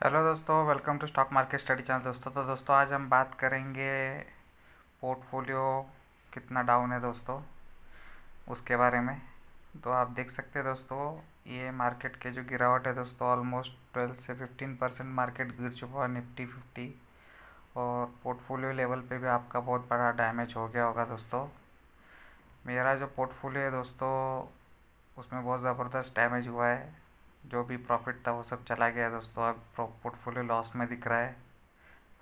Hello दोस्तों, welcome to stock market study channel. दोस्तों आज हम बात करेंगे पोर्टफोलियो कितना डाउन है दोस्तों, उसके बारे में। तो आप देख सकते हैं दोस्तों, ये मार्केट के जो गिरावट है दोस्तों, ऑलमोस्ट 12 से 15% मार्केट गिर चुका है निफ्टी 50। और पोर्टफोलियो लेवल पे भी आपका बहुत बड़ा डैमेज हो गया होगा दोस्तों। मेरा जो पोर्टफोलियो है दोस्तों, उसमें बहुत ज़बरदस्त डैमेज हुआ है। जो भी प्रॉफिट था वो सब चला गया दोस्तों। अब पोर्टफोलियो लॉस में दिख रहा है।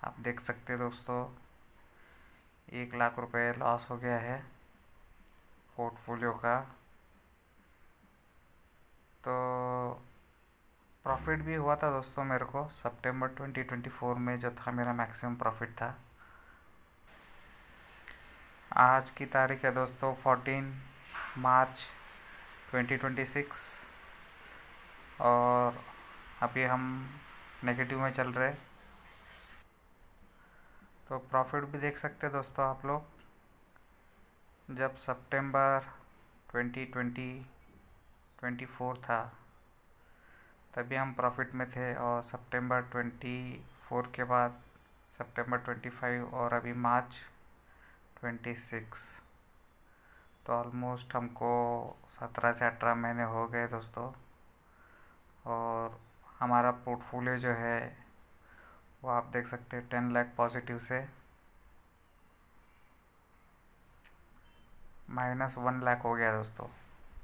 आप देख सकते हैं दोस्तों, 1 लाख रुपए लॉस हो गया है पोर्टफोलियो का। तो प्रॉफिट भी हुआ था दोस्तों मेरे को सितंबर 2024 में, जो था मेरा मैक्सिमम प्रॉफिट था। आज की तारीख है दोस्तों 14 मार्च 2026, और अभी हम नेगेटिव में चल रहे। तो प्रॉफिट भी देख सकते हैं दोस्तों आप लोग। जब सितंबर 2024 था तभी हम प्रॉफिट में थे, और सितंबर 24 के बाद सितंबर 25 और अभी मार्च 26, तो ऑलमोस्ट हमको 17 से 18 महीने हो गए दोस्तों। और हमारा पोर्टफोलियो जो है वो आप देख सकते हैं 10 लाख पॉजिटिव से -1 लाख हो गया दोस्तों,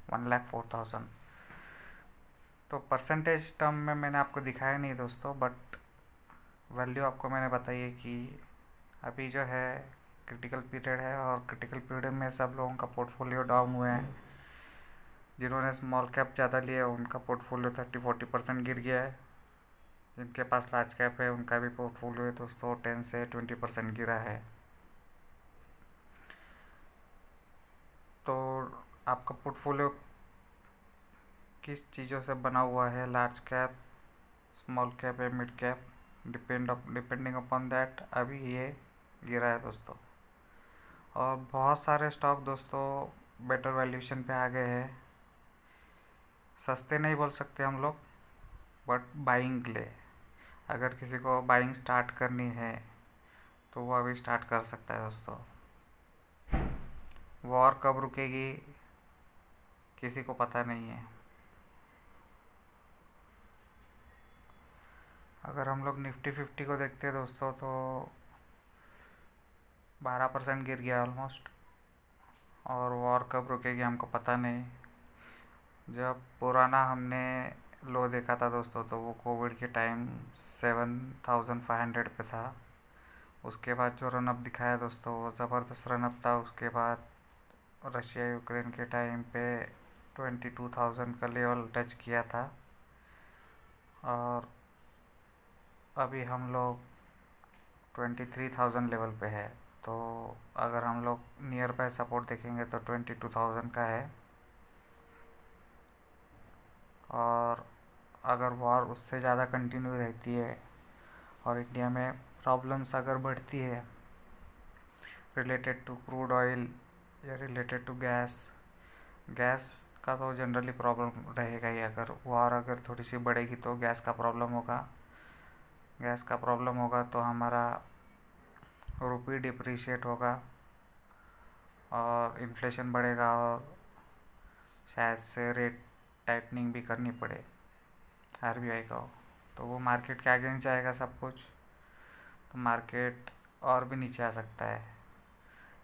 1,04,000। तो परसेंटेज टर्म में मैंने आपको दिखाया नहीं दोस्तों, बट वैल्यू आपको मैंने बताई है कि अभी जो है क्रिटिकल पीरियड है, और क्रिटिकल पीरियड में सब लोगों का पोर्टफोलियो डाउन हुए हैं। जिन्होंने स्मॉल कैप ज़्यादा लिया उनका पोर्टफोलियो 30-40% गिर गया है। जिनके पास लार्ज कैप है उनका भी पोर्टफोलियो दोस्तों 10 से 20% गिरा है। तो आपका पोर्टफोलियो किस चीज़ों से बना हुआ है, लार्ज कैप, स्मॉल कैप या mid cap, depending upon that अभी ये गिरा है दोस्तों। और बहुत सारे स्टॉक दोस्तों बेटर वैल्यूएशन पे आ गए हैं। सस्ते नहीं बोल सकते हम लोग, बट बाइंग के लिए अगर किसी को बाइंग स्टार्ट करनी है तो वो अभी स्टार्ट कर सकता है दोस्तों। वॉर कब रुकेगी किसी को पता नहीं है। अगर हम लोग निफ्टी 50 को देखते हैं दोस्तों, तो 12% गिर गया ऑलमोस्ट। और वॉर कब रुकेगी हमको पता नहीं। जब पुराना हमने लो देखा था दोस्तों, तो वो कोविड के टाइम 7,500 पे था। उसके बाद जो रनअप दिखाया दोस्तों वो ज़बरदस्त रनअप था। उसके बाद रशिया यूक्रेन के टाइम पे 22,000 का लेवल टच किया था। और अभी हम लोग 23,000 लेवल पे है। तो अगर हम लोग नियर बाय सपोर्ट देखेंगे तो 22,000 का है। और अगर वॉर उससे ज़्यादा कंटिन्यू रहती है और इंडिया में प्रॉब्लम्स अगर बढ़ती है रिलेटेड टू क्रूड ऑयल या रिलेटेड टू गैस, गैस का तो जनरली प्रॉब्लम रहेगा ही। अगर थोड़ी सी बढ़ेगी तो गैस का प्रॉब्लम होगा। गैस का प्रॉब्लम होगा तो हमारा रुपी डिप्रिशिएट होगा और इन्फ्लेशन बढ़ेगा, और शायद से रेट टाइटनिंग भी करनी पड़े आरबीआई का हो, तो वो मार्केट के आगे नीचे आएगा सब कुछ। तो मार्केट और भी नीचे आ सकता है।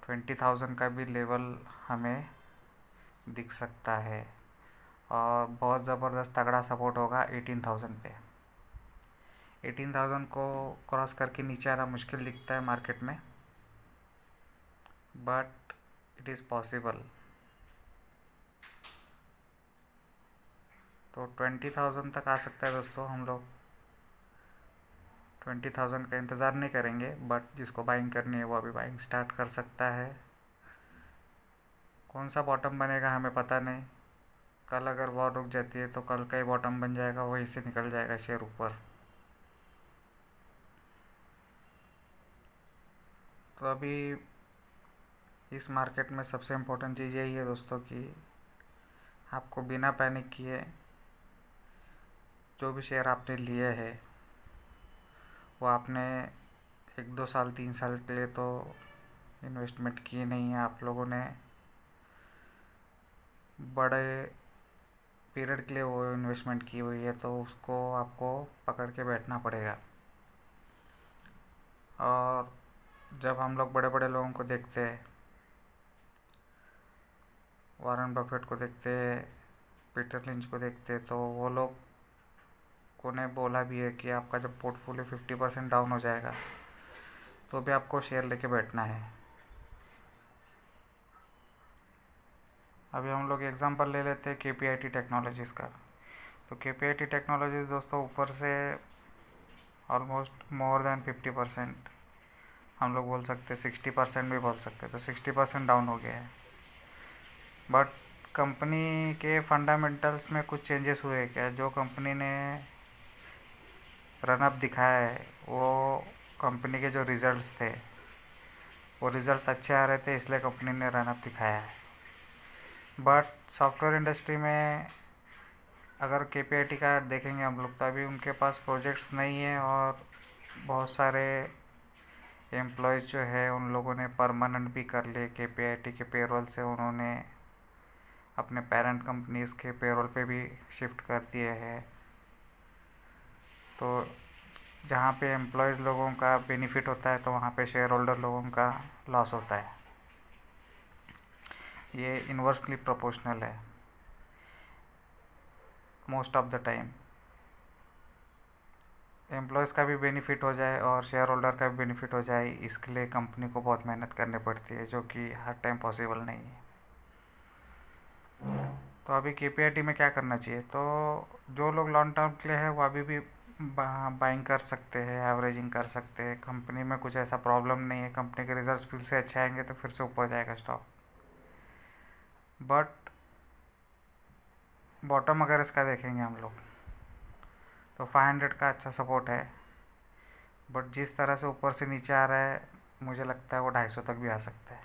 20,000 का भी लेवल हमें दिख सकता है। और बहुत ज़बरदस्त तगड़ा सपोर्ट होगा 18,000 पे। 18,000 को क्रॉस करके नीचे आना मुश्किल दिखता है मार्केट में, बट इट इज़ पॉसिबल। तो 20,000 तक आ सकता है दोस्तों। हम लोग 20,000 का इंतज़ार नहीं करेंगे, बट जिसको बाइंग करनी है वो अभी बाइंग स्टार्ट कर सकता है। कौन सा बॉटम बनेगा हमें पता नहीं। कल अगर वॉर रुक जाती है तो कल का ही बॉटम बन जाएगा, वहीं से निकल जाएगा शेयर ऊपर। तो अभी इस मार्केट में सबसे इम्पोर्टेंट चीज़ यही है दोस्तों कि आपको बिना पैनिक किए जो भी शेयर आपने लिए हैं वो आपने 1-2 साल 3 साल के लिए तो इन्वेस्टमेंट की नहीं है, आप लोगों ने बड़े पीरियड के लिए वो इन्वेस्टमेंट की हुई है, तो उसको आपको पकड़ के बैठना पड़ेगा। और जब हम लोग बड़े बड़े लोगों को देखते हैं, वॉरेन बफेट को देखते हैं, पीटर लिंच को देखते हैं, तो वो लोग को ने बोला भी है कि आपका जब पोर्टफोलियो 50% डाउन हो जाएगा तो भी आपको शेयर लेके बैठना है। अभी हम लोग एग्जांपल ले लेते हैं KPIT टेक्नोलॉजीज़ का। तो KPIT टेक्नोलॉजीज़ दोस्तों ऊपर से ऑलमोस्ट मोर देन 50%, हम लोग बोल सकते हैं 60% भी बोल सकते हैं, तो 60% डाउन हो गया है। बट कंपनी के फंडामेंटल्स में कुछ चेंजेस हुए क्या? जो कंपनी ने रनअप दिखाया है, वो कंपनी के जो रिज़ल्ट्स थे वो रिज़ल्ट्स अच्छे आ रहे थे, इसलिए कंपनी ने रनअप दिखाया है। बट सॉफ्टवेयर इंडस्ट्री में अगर KPIT का देखेंगे हम लोग, तो अभी उनके पास प्रोजेक्ट्स नहीं है और बहुत सारे एम्प्लॉयज़ जो है उन लोगों ने परमानेंट भी कर लिए। KPIT के पेरोल से उन्होंने अपने पेरेंट कंपनीज़ के पेरोल पे भी शिफ्ट कर दिए हैं। तो जहाँ पे एम्प्लॉयज़ लोगों का बेनिफिट होता है, तो वहाँ पे शेयर होल्डर लोगों का लॉस होता है। ये इन्वर्सली प्रोपोर्शनल है most of the time. Employees का भी बेनिफिट हो जाए और शेयर होल्डर का भी बेनिफिट हो जाए, इसके लिए कंपनी को बहुत मेहनत करनी पड़ती है, जो कि हर टाइम पॉसिबल नहीं है। तो अभी KPIT में क्या करना चाहिए? तो जो लोग लॉन्ग टर्म के लिए है वो अभी भी बाइंग कर सकते हैं, एवरेजिंग कर सकते हैं। कंपनी में कुछ ऐसा प्रॉब्लम नहीं है, कंपनी के रिजल्ट्स फिर से अच्छे आएंगे तो फिर से ऊपर जाएगा स्टॉक। बट बॉटम अगर इसका देखेंगे हम लोग, तो 500 का अच्छा सपोर्ट है। बट जिस तरह से ऊपर से नीचे आ रहा है, मुझे लगता है वो 250 तक भी आ सकता है,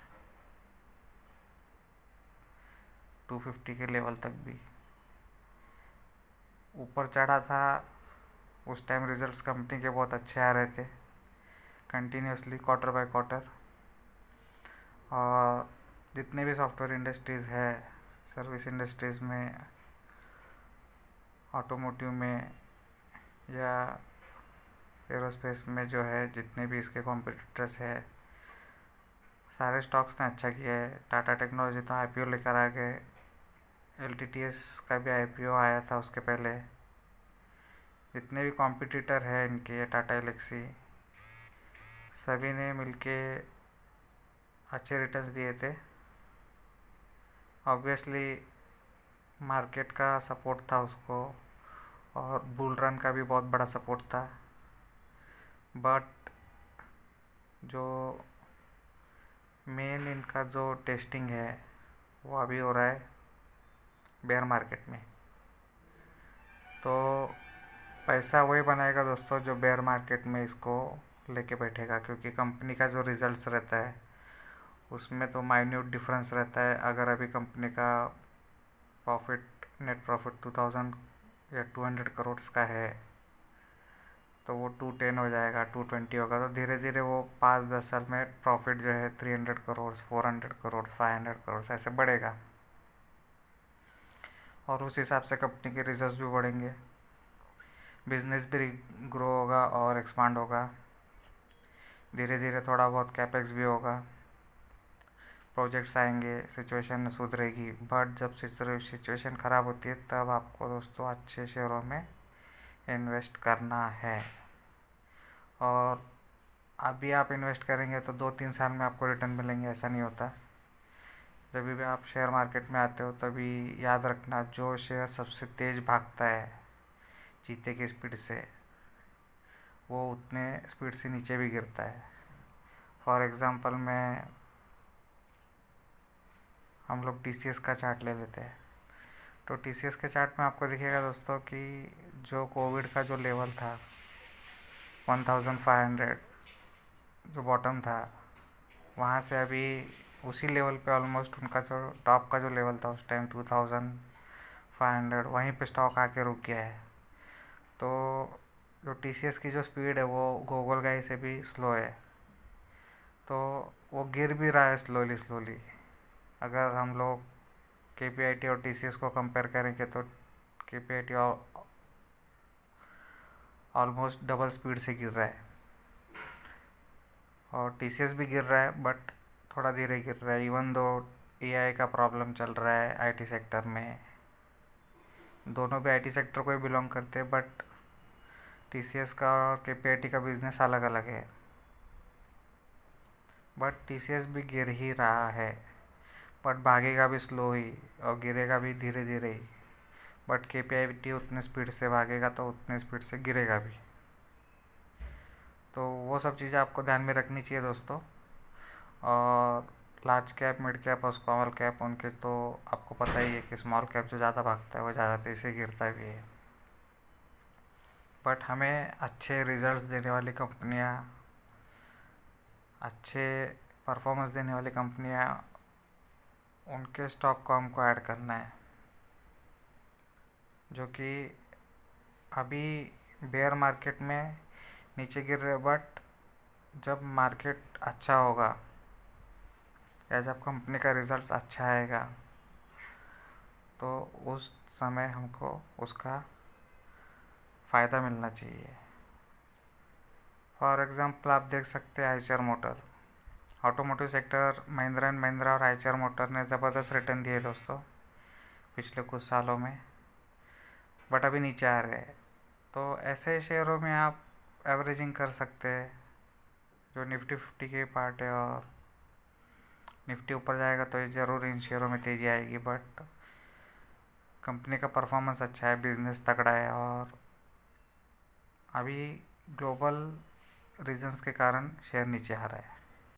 250 के लेवल तक भी। ऊपर चढ़ा था उस टाइम, रिजल्ट्स कंपनी के बहुत अच्छे आ रहे थे कंटिन्यूसली क्वार्टर बाय क्वार्टर। और जितने भी सॉफ्टवेयर इंडस्ट्रीज़ है, सर्विस इंडस्ट्रीज़ में, ऑटोमोटिव में या एरोस्पेस में जो है, जितने भी इसके कॉम्पिटिटर्स है, सारे स्टॉक्स ने अच्छा किया है। टाटा टेक्नोलॉजी तो IPO लेकर आ गए, LTTS का भी IPO आया था उसके पहले। जितने भी कॉम्पिटिटर है इनके, टाटा एलेक्सी, सभी ने मिलके अच्छे रिटर्न्स दिए थे। ऑब्वियसली मार्केट का सपोर्ट था उसको, और बुल रन का भी बहुत बड़ा सपोर्ट था। बट जो मेन इनका जो टेस्टिंग है वो अभी हो रहा है बेयर मार्केट में। तो पैसा वही बनाएगा दोस्तों जो बेयर मार्केट में इसको लेके बैठेगा, क्योंकि कंपनी का जो रिजल्ट्स रहता है उसमें तो माइन्यूट डिफरेंस रहता है। अगर अभी कंपनी का प्रॉफिट, नेट प्रॉफिट 2000 या 200 करोड़ का है, तो वो 210 हो जाएगा, 220 होगा, तो धीरे धीरे वो 5-10 साल में प्रॉफिट जो है 300 करोड़, 400 करोड़, 500 करोड़ ऐसे बढ़ेगा। और उस हिसाब से कंपनी के रिजल्ट्स भी बढ़ेंगे, बिजनेस भी ग्रो होगा और एक्सपांड होगा। धीरे धीरे थोड़ा बहुत कैपेक्स भी होगा, प्रोजेक्ट्स आएंगे, सिचुएशन सुधरेगी। बट जब सिचुएशन ख़राब होती है, तब आपको दोस्तों अच्छे शेयरों में इन्वेस्ट करना है। और अभी आप इन्वेस्ट करेंगे तो 2-3 साल में आपको रिटर्न मिलेंगे, ऐसा नहीं होता। जब भी आप शेयर मार्केट में आते हो, तभी याद रखना, जो शेयर सबसे तेज़ भागता है चीते की स्पीड से, वो उतने स्पीड से नीचे भी गिरता है। फॉर एग्ज़ाम्पल में हम लोग TCS का चार्ट ले लेते हैं। तो TCS के चार्ट में आपको दिखेगा दोस्तों कि जो कोविड का जो लेवल था 1500, जो बॉटम था, वहाँ से अभी उसी लेवल पे ऑलमोस्ट उनका जो टॉप का जो लेवल था उस टाइम 2500, वहीं पे स्टॉक आके रुक गया है। तो जो TCS की जो स्पीड है वो गूगल गाई से भी स्लो है, तो वो गिर भी रहा है स्लोली स्लोली। अगर हम लोग KPIT और TCS को कंपेयर करेंगे तो KPIT ऑलमोस्ट डबल स्पीड से गिर रहा है, और TCS भी गिर रहा है बट थोड़ा धीरे गिर रहा है। इवन दो AI का प्रॉब्लम चल रहा है IT सेक्टर में, दोनों भी IT सेक्टर को ही बिलोंग करते हैं, बट TCS का और KPIT का बिजनेस अलग अलग है। बट TCS भी गिर ही रहा है, बट भागेगा भी स्लो ही और गिरेगा भी धीरे धीरे ही। बट KPIT उतने स्पीड से भागेगा तो उतने स्पीड से गिरेगा भी। तो वो सब चीज़ें आपको ध्यान में रखनी चाहिए दोस्तों। और लार्ज कैप, मिड कैप और स्मॉल कैप, उनके तो आपको पता ही है कि स्मॉल कैप जो ज़्यादा भागता है वो ज़्यादा तेज़ी से गिरता भी है। बट हमें अच्छे रिजल्ट्स देने वाली कंपनियां, अच्छे परफॉर्मेंस देने वाली कंपनियां, उनके स्टॉक को हमको ऐड करना है, जो कि अभी बेयर मार्केट में नीचे गिर रहे। बट जब मार्केट अच्छा होगा या जब कंपनी का रिजल्ट अच्छा आएगा तो उस समय हमको उसका फ़ायदा मिलना चाहिए। फॉर एग्ज़ाम्पल आप देख सकते हैं Eicher motor, automotive sector, Mahindra and Mahindra और आइचर मोटर ने ज़बरदस्त रिटर्न दिए दोस्तों पिछले कुछ सालों में, बट अभी नीचे आ रहे हैं। तो ऐसे शेयरों में आप एवरेजिंग कर सकते हैं, जो निफ्टी 50 के पार्ट है, और निफ्टी ऊपर जाएगा तो ये ज़रूर इन शेयरों में तेज़ी आएगी। बट कंपनी का परफॉर्मेंस अच्छा है, बिजनेस तगड़ा है, और अभी ग्लोबल रीजंस के कारण शेयर नीचे आ रहा है।